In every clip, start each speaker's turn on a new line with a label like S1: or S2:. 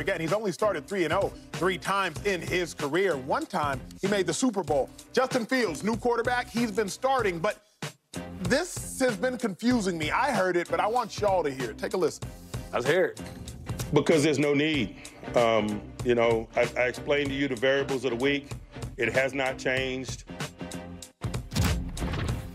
S1: again, he's only started 3-0 3 times in his career. One time, he made the Super Bowl. Justin Fields, new quarterback, he's been starting, but this has been confusing me. I heard it, but I want y'all to hear it. Take a listen.
S2: Let's hear it.
S3: Because there's no need. You know, I explained to you the variables of the week. It has not changed.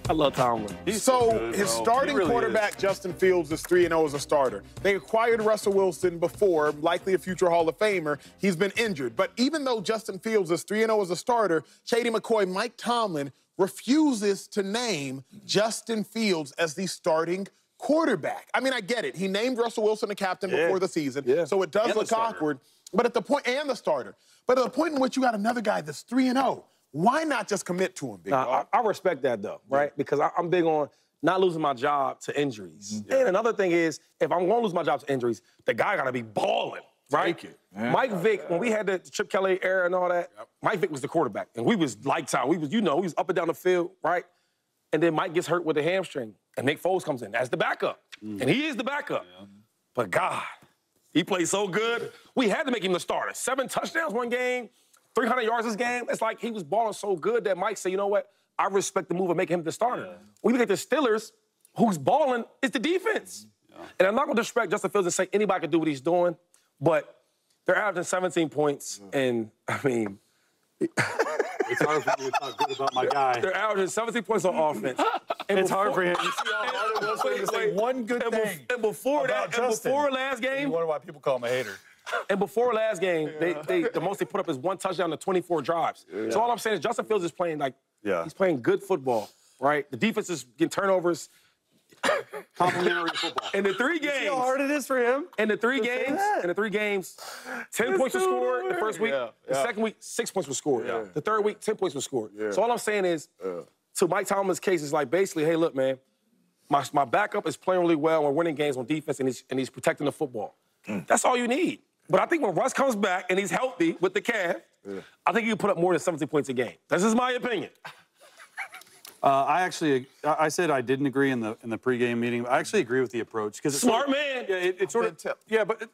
S2: I love Tomlin.
S1: His starting quarterback, Justin Fields, is 3-0 as a starter. They acquired Russell Wilson before, likely a future Hall of Famer. He's been injured. But even though Justin Fields is 3-0 as a starter, Shady McCoy, Mike Tomlin refuses to name Justin Fields as the starting quarterback. I mean, I get it. He named Russell Wilson the captain before the season, so it does look awkward. But at the point, and the starter, but at the point in which you got another guy that's 3-0, why not just commit to him, big dog?
S2: I respect that, though, right? Because I'm big on not losing my job to injuries. And another thing is, if I'm going to lose my job to injuries, the guy got to be balling, right?
S4: Take it.
S2: Mike Vick, when we had the Chip Kelly era and all that, Mike Vick was the quarterback, and we was lights out. We was, you know, he was up and down the field, right? And then Mike gets hurt with a hamstring, and Nick Foles comes in as the backup. And he is the backup. But God, he played so good. We had to make him the starter. 7 touchdowns one game, 300 yards this game. It's like he was balling so good that Mike said, you know what? I respect the move of making him the starter. When you look at the Steelers, who's balling is the defense. And I'm not going to disrespect Justin Fields and say anybody can do what he's doing, but they're averaging 17 points, and, I mean...
S5: It's hard for you to talk good about my guy.
S2: They're averaging 17 points on offense. And
S5: it's hard for him. You see how hard it was for him to say one good thing.
S2: And before that, and before last game...
S4: You wonder why people call him a hater.
S2: And before last game, the most they put up is 1 touchdown to 24 drives. So all I'm saying is Justin Fields is playing like, he's playing good football, right? The defense is getting turnovers.
S5: Complimentary football.
S2: In the 3 games.
S5: You see how hard it is for him?
S2: In the 3 games, 10 points were scored the first week. The second week, 6 points were scored. The third week, 10 points were scored. So all I'm saying is, to Mike Tomlin's case, is like basically, hey, look, man, my backup is playing really well. We're winning games on defense, and he's protecting the football. That's all you need. But I think when Russ comes back and he's healthy with the calf, I think he can put up more than 17 points a game. This is my opinion.
S5: I said I didn't agree in the pregame meeting. I actually agree with the approach because
S2: smart man.
S5: Yeah, it sort of but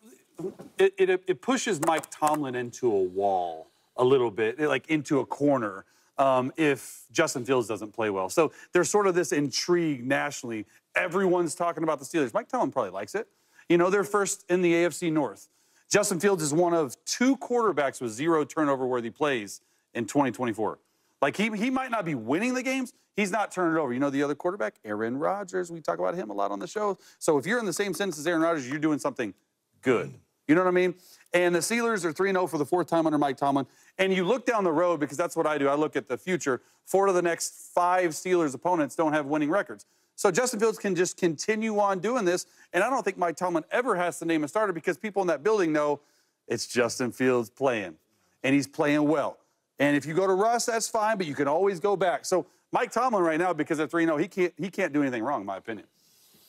S5: it pushes Mike Tomlin into a wall a little bit, like into a corner. If Justin Fields doesn't play well, so there's sort of this intrigue nationally. Everyone's talking about the Steelers. Mike Tomlin probably likes it. You know, they're first in the AFC North. Justin Fields is one of 2 quarterbacks with 0 turnover-worthy plays in 2024. Like, he might not be winning the games. He's not turning it over. You know the other quarterback? Aaron Rodgers. We talk about him a lot on the show. So if you're in the same sentence as Aaron Rodgers, you're doing something good. You know what I mean? And the Steelers are 3-0 for the 4th time under Mike Tomlin. And you look down the road, because that's what I do. I look at the future. 4 of the next 5 Steelers opponents don't have winning records. So Justin Fields can just continue on doing this. And I don't think Mike Tomlin ever has to name a starter because people in that building know it's Justin Fields playing. And he's playing well. And if you go to Russ, that's fine, but you can always go back. So Mike Tomlin right now, because of 3-0, he can't do anything wrong, in my opinion.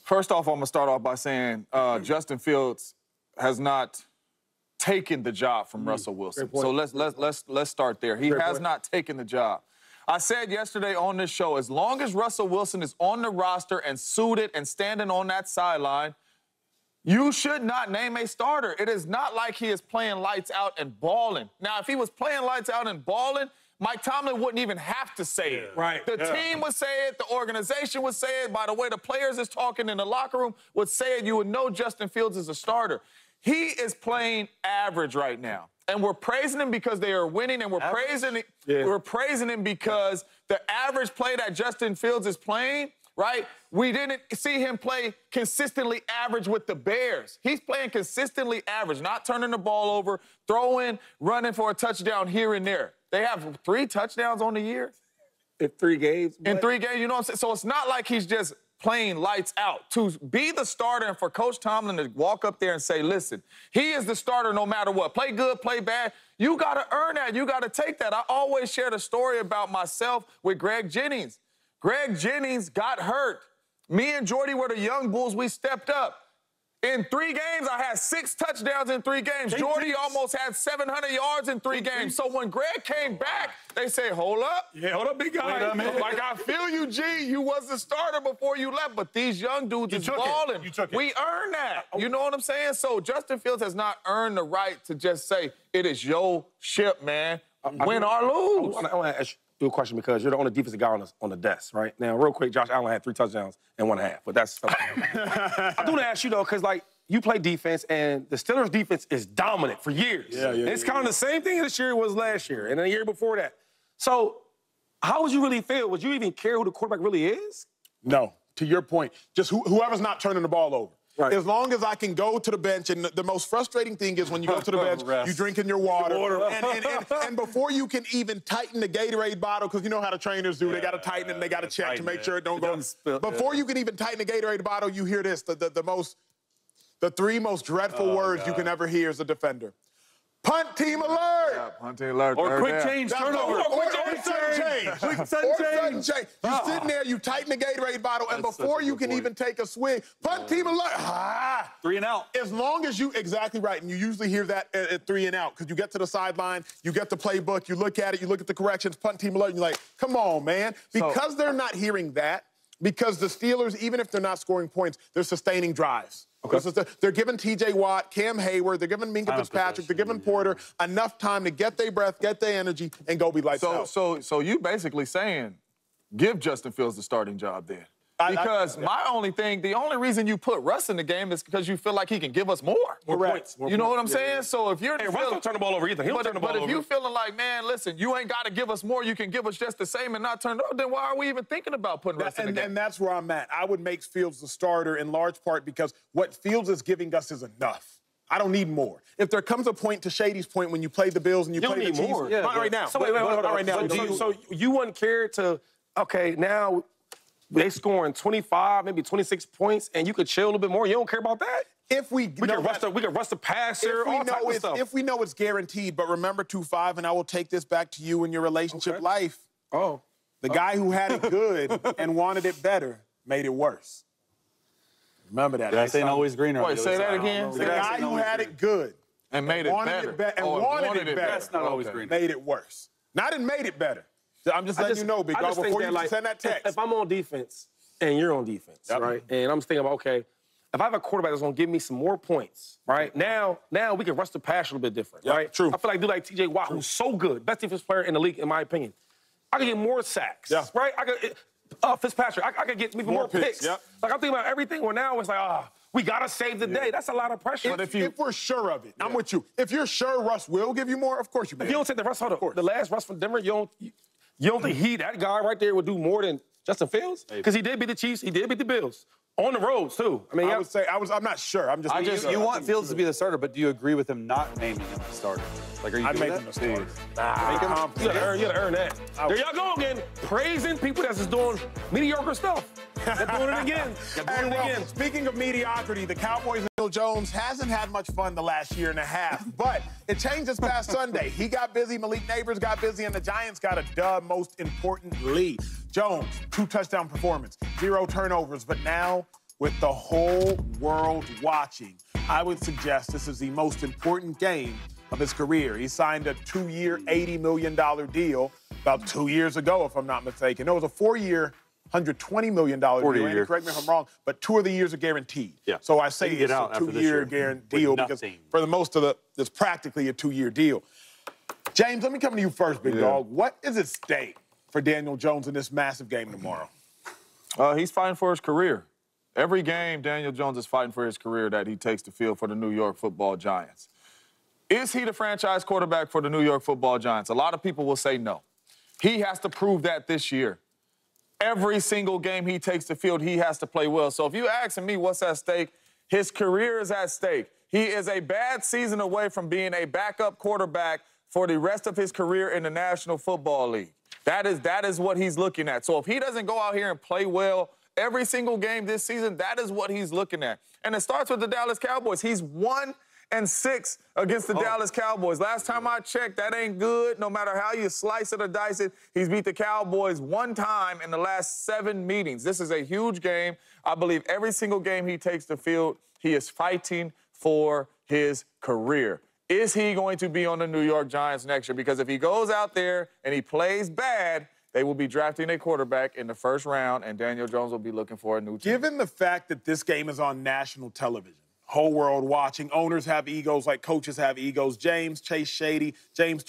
S4: First off, I'm going to start off by saying Justin Fields has not taken the job from Russell Wilson. So let's start there. He has not taken the job. I said yesterday on this show, as long as Russell Wilson is on the roster and suited and standing on that sideline, you should not name a starter. It is not like he is playing lights out and balling. Now, if he was playing lights out and balling, Mike Tomlin wouldn't even have to say it.
S2: Right.
S4: The team would say it. The organization would say it. By the way the players is talking in the locker room would say it. You would know Justin Fields is a starter. He is playing average right now. And we're praising him because they are winning, and we're praising him because the average play that Justin Fields is playing, right? We didn't see him play consistently average with the Bears. He's playing consistently average, not turning the ball over, throwing, running for a touchdown here and there. They have 3 touchdowns on the year.
S2: In 3 games.
S4: In 3 games, you know what I'm saying? So it's not like he's just playing lights out. To be the starter and for Coach Tomlin to walk up there and say, listen, he is the starter no matter what. Play good, play bad. You got to earn that. You got to take that. I always share the story about myself with Greg Jennings. Greg Jennings got hurt. Me and Jordy were the young bulls. We stepped up. In 3 games, I had 6 touchdowns in 3 games. Jordy almost had 700 yards in 3 games. So when Greg came back, they say, hold up.
S2: Yeah, hold up, big guy.
S4: Like, I feel you, G. You was the starter before you left, but these young dudes is balling.
S3: You took it.
S4: We earned that. You know what I'm saying? So Justin Fields has not earned the right to just say, it is your ship, man. Win or lose.
S2: I want to ask you a question because you're the only defensive guy on the desk, right? Now, real quick, Josh Allen had 3 touchdowns and 1.5, but that's okay. I do want to ask you, though, because, like, you play defense, and the Steelers' defense is dominant for years. It's kind of the same thing this year was last year and the year before that. So how would you really feel? Would you even care who the quarterback really is?
S1: No. To your point, just whoever's not turning the ball over. Right. As long as I can go to the bench, and the most frustrating thing is when you go to the bench, you drinking your water. And before you can even tighten the Gatorade bottle, because you know how the trainers do, they got to tighten it and they got to check to make sure it don't go. Before you can even tighten the Gatorade bottle, you hear this, the 3 most dreadful words you can ever hear as a defender. Punt team alert!
S4: Yeah, punt team alert.
S5: Or quick change, turnover.
S1: Or sudden change. You're sitting there, you tighten the Gatorade bottle, and before you can even take a swig, punt team alert.
S5: 3 and out.
S1: As long as you, exactly right, and you usually hear that at 3 and out, because you get to the sideline, you get the playbook, you look at it, you look at the corrections, punt team alert, and you're like, come on, man. Because they're not hearing that, because the Steelers, even if they're not scoring points, they're sustaining drives. Okay. They're giving T.J. Watt, Cam Hayward, they're giving Minka Fitzpatrick, they're giving Porter enough time to get their breath, get their energy, and go be lights out.
S4: So you basically saying, give Justin Fields the starting job then. Because the only reason you put Russ in the game is because you feel like he can give us more.
S2: More points.
S4: You know what I'm saying? So if you're...
S2: Hey, Russ don't turn the ball over either. He'll turn the ball over.
S4: But if you feeling like, man, listen, you ain't got to give us more, you can give us just the same and not turn it over, then why are we even thinking about putting Russ in the game?
S1: And that's where I'm at. I would make Fields the starter in large part because what Fields is giving us is enough. I don't need more. If there comes a point, to Shady's point, when you play the Bills and you play the Chiefs...
S2: More.
S1: Not right now.
S2: So wait, hold on.
S1: Right now.
S2: So you wouldn't care to, okay, now... They scoring 25, maybe 26 points, and you could chill a little bit more. You don't care about that?
S1: If we
S2: could rush the passer, all type of stuff.
S1: If we know it's guaranteed, but remember 2-5, and I will take this back to you in your relationship life.
S2: Oh.
S1: The guy who had it good and wanted it better made it worse. Remember that.
S5: That ain't always greener.
S4: Wait, say that again.
S1: The guy who had it good
S4: and made it better.
S1: Wanted it better.
S5: That's not always greener.
S1: Made it worse. Not it made it better. I'm just letting you know, big dog, before you send that text.
S2: If I'm on defense and you're on defense, right, and I'm thinking about, okay, if I have a quarterback that's going to give me some more points, right, now we can rush the pass a little bit different, right?
S1: True.
S2: I feel like a dude like T.J. Watt, who's so good, best defense player in the league, in my opinion. I could get more sacks, right? I could, Fitzpatrick, I could get even more picks. Like, I'm thinking about everything where now it's like, we got to save the day. That's a lot of pressure.
S1: But if we're sure of it, I'm with you. If you're sure Russ will give you more, of course you will.
S2: If you don't take the Russ, the last Russ from Denver, you don't think that guy right there would do more than Justin Fields? Because he did beat the Chiefs, he did beat the Bills. On the roads, too. I mean,
S1: I would say, I'm not sure.
S5: You want Fields to be the starter, but do you agree with him not naming him the starter? Like, are you
S1: I'd make him the starter. You
S2: gotta earn that. There y'all go again, praising people that's just doing mediocre stuff. They're doing it again.
S1: Speaking of mediocrity, the Cowboys and Daniel Jones hasn't had much fun the last year and a half, but it changed this past Sunday. He got busy, Malik Neighbors got busy, and the Giants got a dub, most importantly. Jones, 2 touchdown performance, 0 turnovers, but now with the whole world watching, I would suggest this is the most important game of his career. He signed a 2-year, $80 million deal about 2 years ago, if I'm not mistaken. It was a 4-year, $120 million deal. And correct me if I'm wrong, but 2 of the years are guaranteed.
S5: Yeah.
S1: So I say it's a 2-year guarantee deal because for the most of it's practically a 2-year deal. James, let me come to you first, big dog. What is at stake for Daniel Jones in this massive game tomorrow?
S4: He's fighting for his career. Every game, Daniel Jones is fighting for his career that he takes the field for the New York Football Giants. Is he the franchise quarterback for the New York Football Giants? A lot of people will say no. He has to prove that this year. Every single game he takes the field, he has to play well. So if you asking me what's at stake, his career is at stake. He is a bad season away from being a backup quarterback for the rest of his career in the National Football League. That is what he's looking at. So if he doesn't go out here and play well every single game this season, that is what he's looking at. And it starts with the Dallas Cowboys. He's 1 5-6 against the Dallas Cowboys. Last time I checked, that ain't good. No matter how you slice it or dice it, he's beat the Cowboys one time in the last 7 meetings. This is a huge game. I believe every single game he takes the field, he is fighting for his career. Is he going to be on the New York Giants next year? Because if he goes out there and he plays bad, they will be drafting a quarterback in the first round, and Daniel Jones will be looking for a new team.
S1: Given the fact that this game is on national television, whole world watching, owners have egos like coaches have egos. James Chase Shady, James